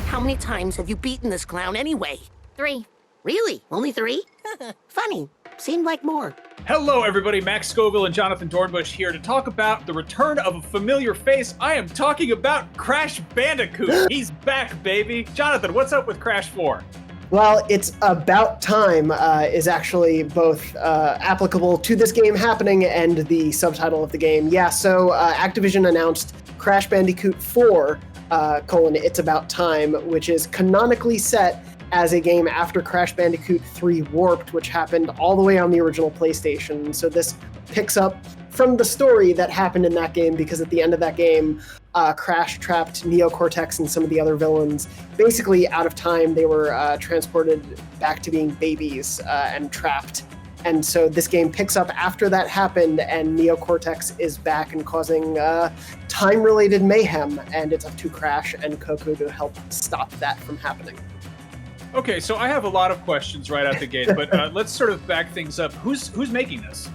How many times have you beaten this clown anyway? 3. Really? Only 3? Funny. Seemed like more. Hello, everybody. Max Scoville and Jonathan Dornbush here to talk about the return of a familiar face. I am talking about Crash Bandicoot. He's back, baby. Jonathan, what's up with Crash 4? Well, it's about time is actually both applicable to this game happening and the subtitle of the game. Yeah, so Activision announced Crash Bandicoot 4, It's About Time, which is canonically set as a game after Crash Bandicoot 3 Warped, which happened all the way on the original PlayStation. So this picks up from the story that happened in that game, because at the end of that game, Crash trapped Neo Cortex and some of the other villains basically out of time. They were transported back to being babies and trapped. And so this game picks up after that happened, and Neo Cortex is back and causing time-related mayhem, and it's up to Crash and Coco to help stop that from happening. Okay, so I have a lot of questions right out the gate, but let's sort of back things up. Who's making this?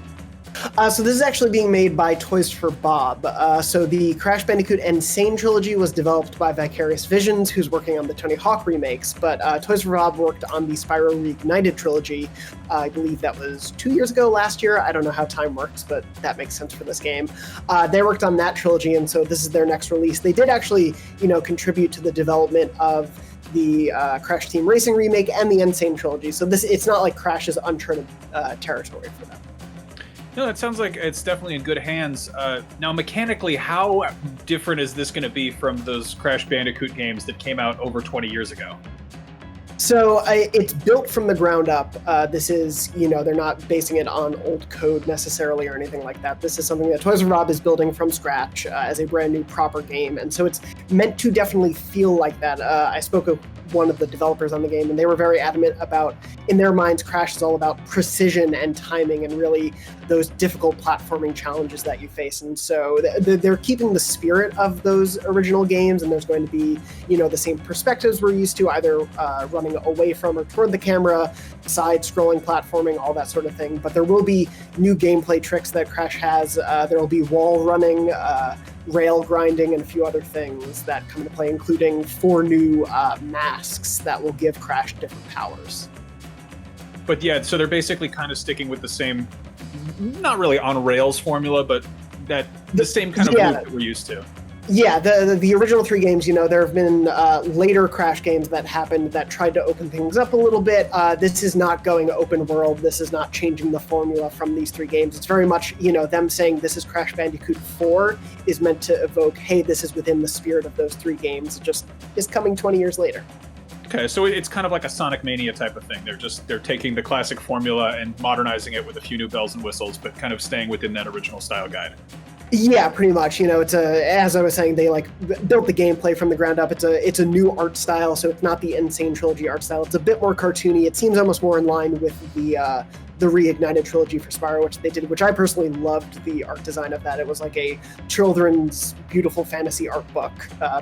So this is actually being made by Toys for Bob. So the Crash Bandicoot Insane trilogy was developed by Vicarious Visions, who's working on the Tony Hawk remakes, but Toys for Bob worked on the Spyro Reignited trilogy. I believe that was 2 years ago, last year. I don't know how time works, but that makes sense for this game. They worked on that trilogy, and so this is their next release. They did actually, contribute to the development of the Crash Team Racing remake and the Insane trilogy. So it's not like Crash is uncharted territory for them. No, it sounds like it's definitely in good hands. Now, mechanically, how different is this going to be from those Crash Bandicoot games that came out over 20 years ago? So it's built from the ground up. This is, they're not basing it on old code necessarily or anything like that. This is something that Toys for Bob is building from scratch as a brand new proper game. And so it's meant to definitely feel like that. I spoke with one of the developers on the game, and they were very adamant about, in their minds, Crash is all about precision and timing and really those difficult platforming challenges that you face. And so they're keeping the spirit of those original games, and there's going to be, the same perspectives we're used to, either running away from or toward the camera, side-scrolling platforming, all that sort of thing. But there will be new gameplay tricks that Crash has. There will be wall running, rail grinding, and a few other things that come into play, including 4 new masks that will give Crash different powers. But yeah, so they're basically kind of sticking with the same, not really on rails formula, but the same kind of loop that we're used to. Yeah, the original 3 games, there have been later Crash games that happened that tried to open things up a little bit. This is not going open world. This is not changing the formula from these 3 games. It's very much, them saying this is Crash Bandicoot 4 is meant to evoke, hey, this is within the spirit of those 3 games. It just is coming 20 years later. Okay, so it's kind of like a Sonic Mania type of thing. They're taking the classic formula and modernizing it with a few new bells and whistles, but kind of staying within that original style guide. Yeah, pretty much. It's as I was saying, they built the gameplay from the ground up. It's a new art style, so it's not the Insane trilogy art style. It's a bit more cartoony. It seems almost more in line with the Reignited trilogy for Spyro, which they did, which I personally loved the art design of that. It was like a children's beautiful fantasy art book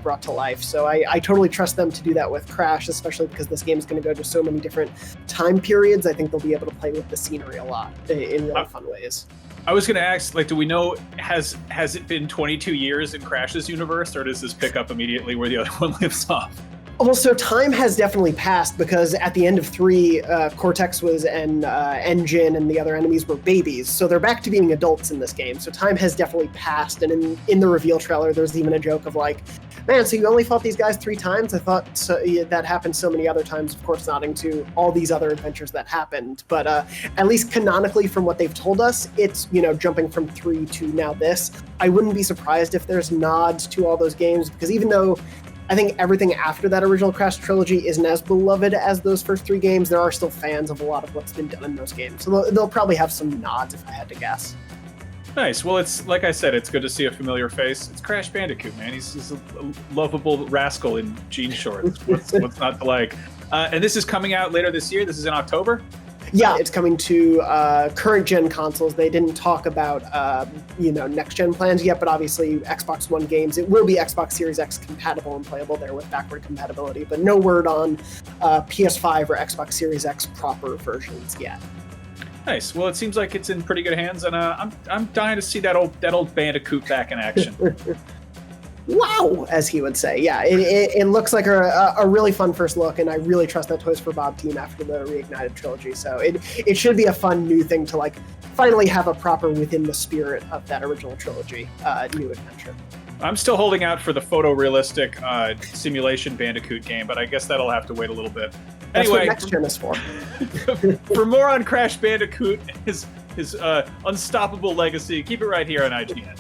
brought to life. So I totally trust them to do that with Crash, especially because this game is going to go to so many different time periods. I think they'll be able to play with the scenery a lot in really fun ways. I was going to ask, do we know, has it been 22 years in Crash's universe, or does this pick up immediately where the other one lives off? Well, so time has definitely passed, because at the end of 3, Cortex was and Engine and the other enemies were babies. So they're back to being adults in this game. So time has definitely passed. And in the reveal trailer, there's even a joke of man, so you only fought these guys 3 times? I thought that happened so many other times, of course, nodding to all these other adventures that happened. But at least canonically, from what they've told us, it's, jumping from 3 to now this. I wouldn't be surprised if there's nods to all those games, because even though I think everything after that original Crash trilogy isn't as beloved as those first 3 games, there are still fans of a lot of what's been done in those games. So they'll probably have some nods, if I had to guess. Nice. Well, it's like I said, it's good to see a familiar face. It's Crash Bandicoot, man. He's a lovable rascal in jean shorts. What's not to like? And this is coming out later this year. This is in October? Yeah, it's coming to current gen consoles. They didn't talk about next gen plans yet, but obviously Xbox One games. It will be Xbox Series X compatible and playable there with backward compatibility, but no word on PS5 or Xbox Series X proper versions yet. Nice. Well, it seems like it's in pretty good hands, and I'm dying to see that old Bandicoot back in action. wow, as he would say. Yeah, it looks like a really fun first look, and I really trust that Toys for Bob team after the Reignited trilogy. So it should be a fun new thing to like finally have a proper within the spirit of that original trilogy new adventure. I'm still holding out for the photorealistic simulation Bandicoot game, but I guess that'll have to wait a little bit. That's Anyway, what Next Gen is for. for more on Crash Bandicoot, his unstoppable legacy, keep it right here on IGN.